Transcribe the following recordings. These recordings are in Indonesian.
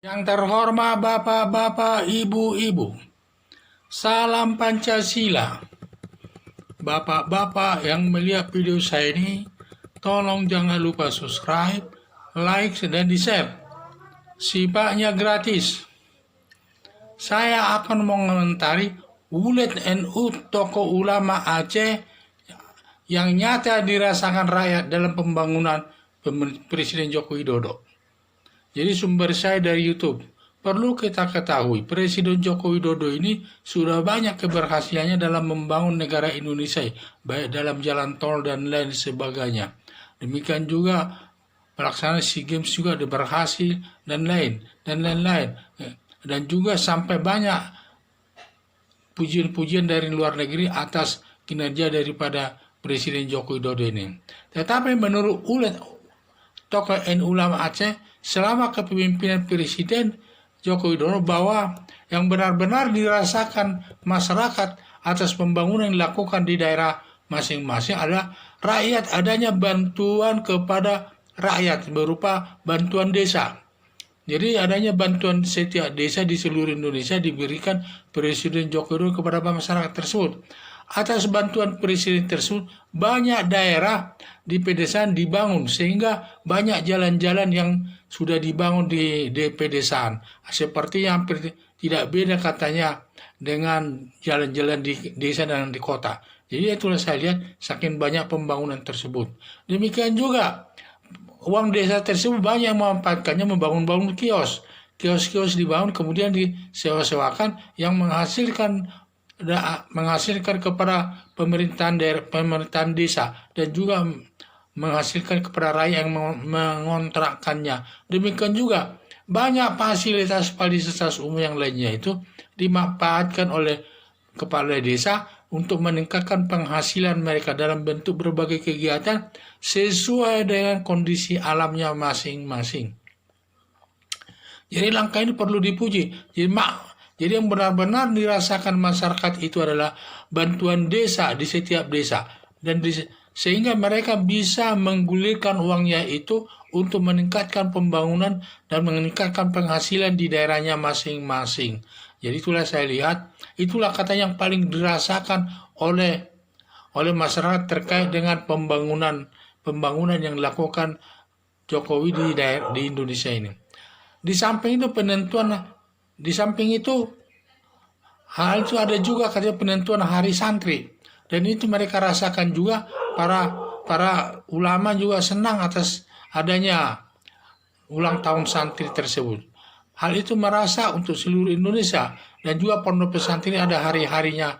Yang terhormat Bapak-bapak, Ibu-ibu, salam Pancasila. Bapak-bapak yang melihat video saya ini, tolong jangan lupa subscribe, like, dan di-share. Sifatnya gratis. Saya akan mengomentari Ulet NU tokoh ulama Aceh yang nyata dirasakan rakyat dalam pembangunan Presiden Joko Widodo. Jadi sumber saya dari YouTube. Perlu kita ketahui, Presiden Joko Widodo ini sudah banyak keberhasilannya dalam membangun negara Indonesia, baik dalam jalan tol dan lain sebagainya. Demikian juga pelaksanaan SEA Games juga berhasil dan lain-lain. Dan juga sampai banyak pujian-pujian dari luar negeri atas kinerja daripada Presiden Joko Widodo ini. Tetapi menurut tokoh NU ulama Aceh, selama kepemimpinan Presiden Joko Widodo, bahwa yang benar-benar dirasakan masyarakat atas pembangunan yang dilakukan di daerah masing-masing adalah rakyat, adanya bantuan kepada rakyat berupa bantuan desa. Jadi adanya bantuan setiap desa di seluruh Indonesia diberikan Presiden Joko Widodo kepada masyarakat tersebut. Atas bantuan Presiden tersebut, banyak daerah di pedesaan dibangun, sehingga banyak jalan-jalan yang sudah dibangun di pedesaan. Seperti yang hampir tidak beda katanya dengan jalan-jalan di desa dan di kota. Jadi itulah saya lihat saking banyak pembangunan tersebut. Demikian juga uang desa tersebut banyak memanfaatkannya membangun kios. Kios-kios dibangun kemudian disewa-sewakan yang menghasilkan kepada pemerintahan desa dan juga menghasilkan kepada rakyat yang mengontrakkannya. Demikian juga banyak fasilitas umum yang lainnya itu dimanfaatkan oleh kepala desa untuk meningkatkan penghasilan mereka dalam bentuk berbagai kegiatan sesuai dengan kondisi alamnya masing-masing. Jadi langkah ini perlu dipuji. Jadi yang benar-benar dirasakan masyarakat itu adalah bantuan desa di setiap desa. Dan sehingga mereka bisa menggulirkan uangnya itu untuk meningkatkan pembangunan dan meningkatkan penghasilan di daerahnya masing-masing. Jadi itulah saya lihat, itulah kata yang paling dirasakan oleh masyarakat terkait dengan pembangunan yang dilakukan Jokowi di Indonesia ini. Di samping itu hal itu ada juga katanya penentuan hari santri, dan itu mereka rasakan juga, para ulama juga senang atas adanya ulang tahun santri tersebut. Hal itu merasa untuk seluruh Indonesia, dan juga pondok pesantren ada harinya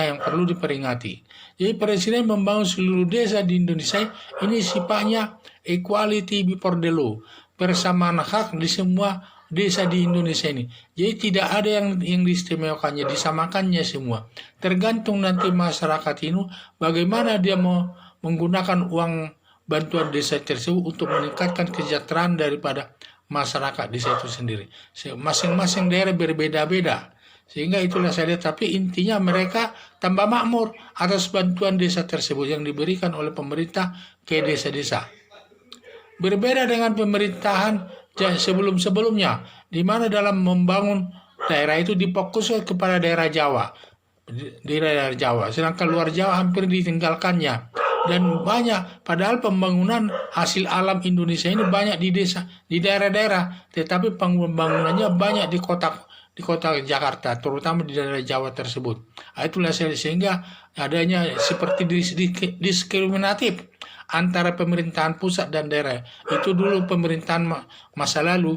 yang perlu diperingati. Jadi Presiden membangun seluruh desa di Indonesia ini sifatnya equality before the law, persamaan hak di semua desa di Indonesia ini. Jadi tidak ada yang diistimewakannya, disamakannya semua. Tergantung nanti masyarakat ini bagaimana dia mau menggunakan uang bantuan desa tersebut untuk meningkatkan kesejahteraan daripada masyarakat desa itu sendiri. Masing-masing daerah berbeda-beda. Sehingga itulah saya lihat, tapi intinya mereka tambah makmur atas bantuan desa tersebut yang diberikan oleh pemerintah ke desa-desa. Berbeda dengan pemerintahan sebelum-sebelumnya, di mana dalam membangun daerah itu difokuskan kepada daerah Jawa, sedangkan luar Jawa hampir ditinggalkannya. Dan banyak, padahal pembangunan hasil alam Indonesia ini banyak di desa, di daerah-daerah, tetapi pembangunannya banyak di kota Jakarta, terutama di daerah Jawa tersebut. Itulah sehingga adanya seperti diskriminatif antara pemerintahan pusat dan daerah. Itu dulu pemerintahan masa lalu.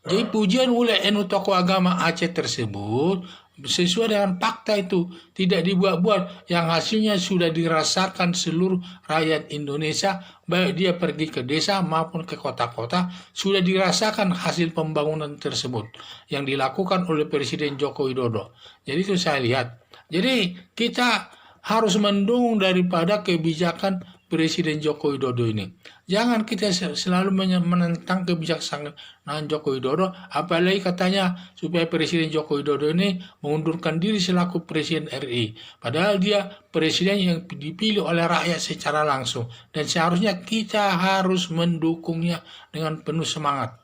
Jadi pujian oleh NU tokoh agama Aceh tersebut sesuai dengan fakta, itu tidak dibuat-buat, yang hasilnya sudah dirasakan seluruh rakyat Indonesia, baik dia pergi ke desa maupun ke kota-kota, sudah dirasakan hasil pembangunan tersebut yang dilakukan oleh Presiden Joko Widodo. Jadi itu saya lihat. Jadi kita harus mendukung daripada kebijakan Presiden Joko Widodo ini. Jangan kita selalu menentang kebijaksanaan Joko Widodo, apalagi katanya supaya Presiden Joko Widodo ini mengundurkan diri selaku Presiden RI. Padahal dia presiden yang dipilih oleh rakyat secara langsung, dan seharusnya kita harus mendukungnya dengan penuh semangat.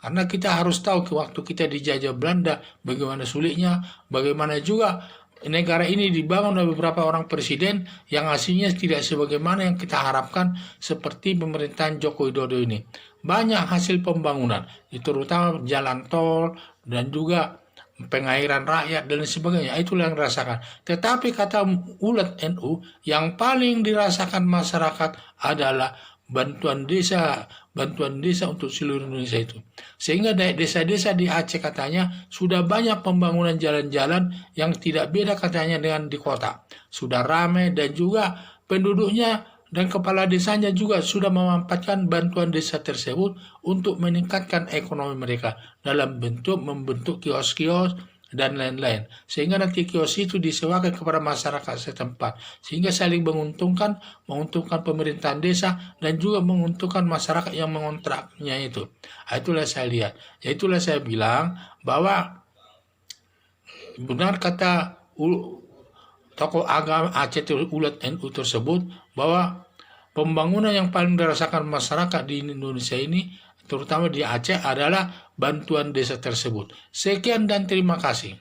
Karena kita harus tahu waktu kita dijajah Belanda, bagaimana sulitnya, bagaimana juga negara ini dibangun oleh beberapa orang presiden yang hasilnya tidak sebagaimana yang kita harapkan, seperti pemerintahan Joko Widodo ini. Banyak hasil pembangunan, terutama jalan tol dan juga pengairan rakyat dan sebagainya, itulah yang dirasakan. Tetapi kata ulat NU, yang paling dirasakan masyarakat adalah bantuan desa untuk seluruh Indonesia itu. Sehingga desa-desa di Aceh katanya sudah banyak pembangunan jalan-jalan yang tidak beda katanya dengan di kota. Sudah ramai, dan juga penduduknya dan kepala desanya juga sudah memanfaatkan bantuan desa tersebut untuk meningkatkan ekonomi mereka dalam membentuk kios-kios dan lain-lain, sehingga nanti kios itu disewakan kepada masyarakat setempat, sehingga saling menguntungkan pemerintahan desa dan juga menguntungkan masyarakat yang mengontraknya itu. Itulah saya lihat, itulah saya bilang bahwa benar kata tokoh agama Aceh ulat NU tersebut, bahwa pembangunan yang paling dirasakan masyarakat di Indonesia ini, terutama di Aceh, adalah bantuan desa tersebut. Sekian dan terima kasih.